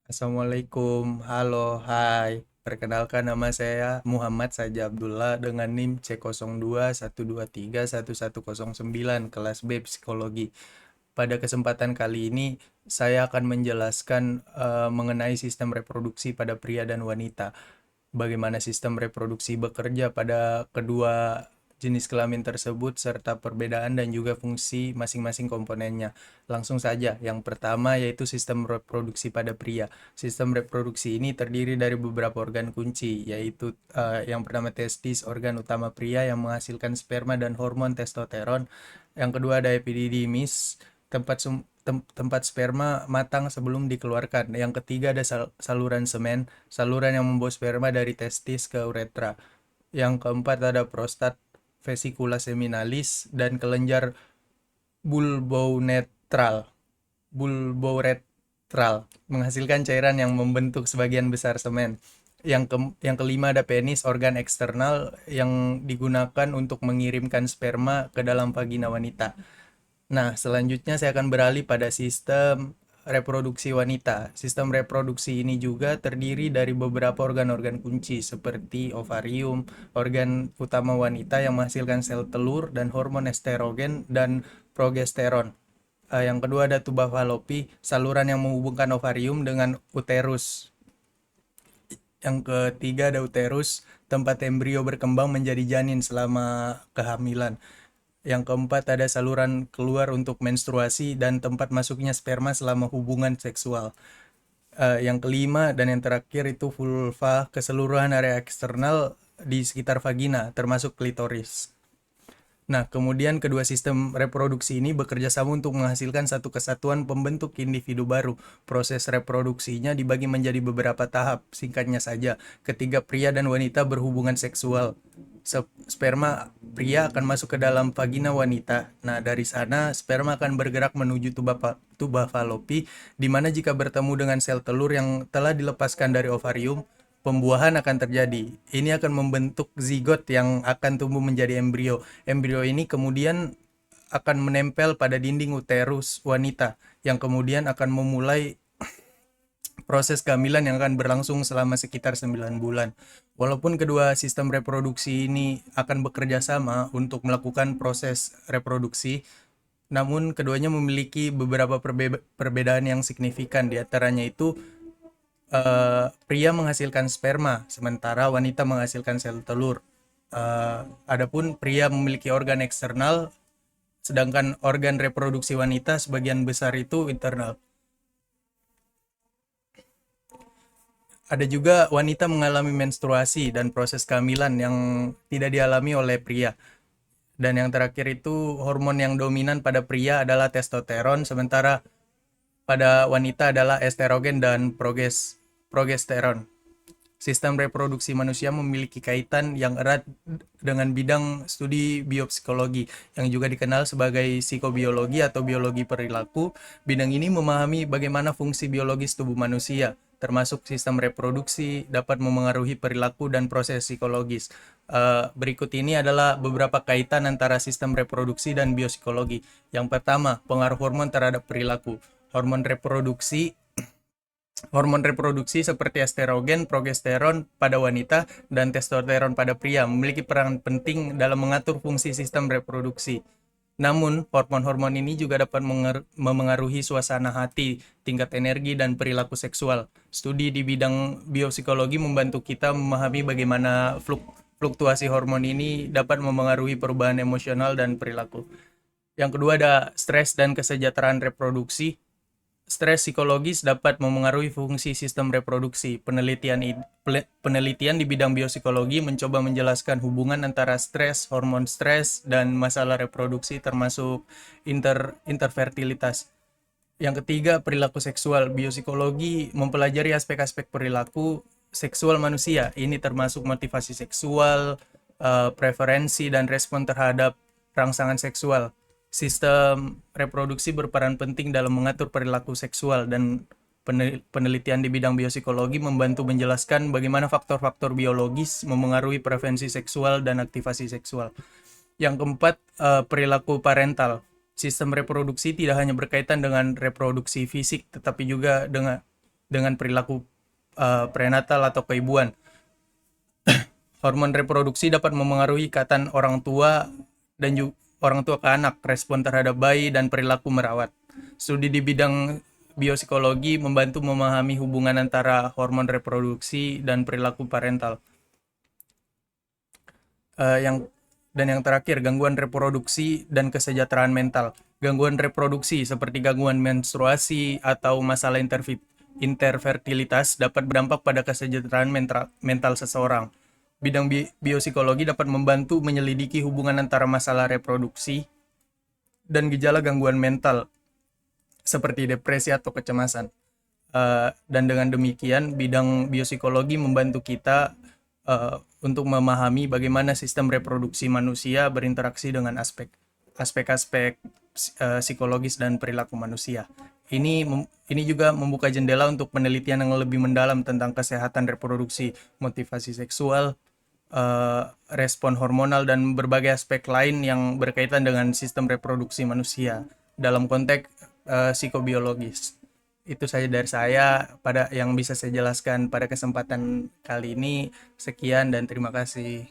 Assalamualaikum, halo, hai. Perkenalkan nama saya Muhammad Saja Abdullah dengan NIM C0212311109 kelas B Psikologi. Pada kesempatan kali ini saya akan menjelaskan mengenai sistem reproduksi pada pria dan wanita. Bagaimana sistem reproduksi bekerja pada kedua jenis kelamin tersebut serta perbedaan dan juga fungsi masing-masing komponennya. Langsung saja, yang pertama yaitu sistem reproduksi pada pria. Sistem reproduksi ini terdiri dari beberapa organ kunci, yaitu yang pertama testis, organ utama pria yang menghasilkan sperma dan hormon testosteron. Yang kedua ada epididymis, tempat sperma matang sebelum dikeluarkan. Yang ketiga ada saluran semen, saluran yang membawa sperma dari testis ke uretra. Yang keempat ada prostat, vesicula seminalis, dan kelenjar bulboretral. Bulboretral menghasilkan cairan yang membentuk sebagian besar semen. Yang kelima ada penis, organ eksternal yang digunakan untuk mengirimkan sperma ke dalam vagina wanita. Nah, selanjutnya saya akan beralih pada sistem reproduksi wanita. Sistem reproduksi ini juga terdiri dari beberapa organ-organ kunci seperti ovarium, organ utama wanita yang menghasilkan sel telur dan hormon estrogen dan progesteron. Yang kedua ada tuba falopi, saluran yang menghubungkan ovarium dengan uterus. Yang ketiga ada uterus, tempat embrio berkembang menjadi janin selama kehamilan. Yang keempat ada saluran keluar untuk menstruasi dan tempat masuknya sperma selama hubungan seksual. Yang kelima dan yang terakhir itu vulva, keseluruhan area eksternal di sekitar vagina, termasuk klitoris. Nah, kemudian kedua sistem reproduksi ini bekerja sama untuk menghasilkan satu kesatuan pembentuk individu baru. Proses reproduksinya dibagi menjadi beberapa tahap. Singkatnya saja, ketika pria dan wanita berhubungan seksual, sperma pria akan masuk ke dalam vagina wanita. Nah, dari sana sperma akan bergerak menuju tuba falopi, di mana jika bertemu dengan sel telur yang telah dilepaskan dari ovarium, pembuahan akan terjadi. Ini akan membentuk zigot yang akan tumbuh menjadi embrio. Embrio ini kemudian akan menempel pada dinding uterus wanita yang kemudian akan memulai proses kehamilan yang akan berlangsung selama sekitar 9 bulan. Walaupun kedua sistem reproduksi ini akan bekerja sama untuk melakukan proses reproduksi, namun keduanya memiliki beberapa perbedaan yang signifikan. Di antaranya itu pria menghasilkan sperma, sementara wanita menghasilkan sel telur. Adapun pria memiliki organ eksternal, sedangkan organ reproduksi wanita sebagian besar itu internal. Ada juga wanita mengalami menstruasi dan proses kehamilan yang tidak dialami oleh pria. Dan yang terakhir itu hormon yang dominan pada pria adalah testosteron, sementara pada wanita adalah estrogen dan progesteron. Sistem reproduksi manusia memiliki kaitan yang erat dengan bidang studi biopsikologi yang juga dikenal sebagai psikobiologi atau biologi perilaku. Bidang ini memahami bagaimana fungsi biologis tubuh manusia, termasuk sistem reproduksi, dapat memengaruhi perilaku dan proses psikologis. Berikut ini adalah beberapa kaitan antara sistem reproduksi dan biopsikologi. Yang pertama, pengaruh hormon terhadap perilaku. Hormon reproduksi seperti estrogen, progesteron pada wanita, dan testosteron pada pria memiliki peran penting dalam mengatur fungsi sistem reproduksi. Namun, hormon-hormon ini juga dapat memengaruhi suasana hati, tingkat energi, dan perilaku seksual. Studi di bidang biopsikologi membantu kita memahami bagaimana fluktuasi hormon ini dapat memengaruhi perubahan emosional dan perilaku. Yang kedua ada stres dan kesejahteraan reproduksi. Stres psikologis dapat memengaruhi fungsi sistem reproduksi. Penelitian di bidang biopsikologi mencoba menjelaskan hubungan antara stres, hormon stres, dan masalah reproduksi termasuk interfertilitas. Yang ketiga, perilaku seksual. Biopsikologi mempelajari aspek-aspek perilaku seksual manusia. Ini termasuk motivasi seksual, preferensi, dan respon terhadap rangsangan seksual. Sistem reproduksi berperan penting dalam mengatur perilaku seksual, dan penelitian di bidang biopsikologi membantu menjelaskan bagaimana faktor-faktor biologis memengaruhi preferensi seksual dan aktivasi seksual. Yang keempat, perilaku parental. Sistem reproduksi tidak hanya berkaitan dengan reproduksi fisik, tetapi juga dengan dengan perilaku prenatal atau keibuan. Hormon reproduksi dapat memengaruhi ikatan orang tua dan juga orang tua ke anak, respon terhadap bayi, dan perilaku merawat. Studi di bidang biopsikologi membantu memahami hubungan antara hormon reproduksi dan perilaku parental. Yang dan yang terakhir, gangguan reproduksi dan kesejahteraan mental. Gangguan reproduksi seperti gangguan menstruasi atau masalah interfertilitas dapat berdampak pada kesejahteraan mental seseorang. Bidang biopsikologi dapat membantu menyelidiki hubungan antara masalah reproduksi dan gejala gangguan mental seperti depresi atau kecemasan. Dan dengan demikian, bidang biopsikologi membantu kita untuk memahami bagaimana sistem reproduksi manusia berinteraksi dengan aspek-aspek psikologis dan perilaku manusia. Ini juga membuka jendela untuk penelitian yang lebih mendalam tentang kesehatan reproduksi, motivasi seksual, respon hormonal, dan berbagai aspek lain yang berkaitan dengan sistem reproduksi manusia dalam konteks psikobiologis. Itu saja dari saya pada yang bisa saya jelaskan pada kesempatan kali ini. Sekian dan terima kasih.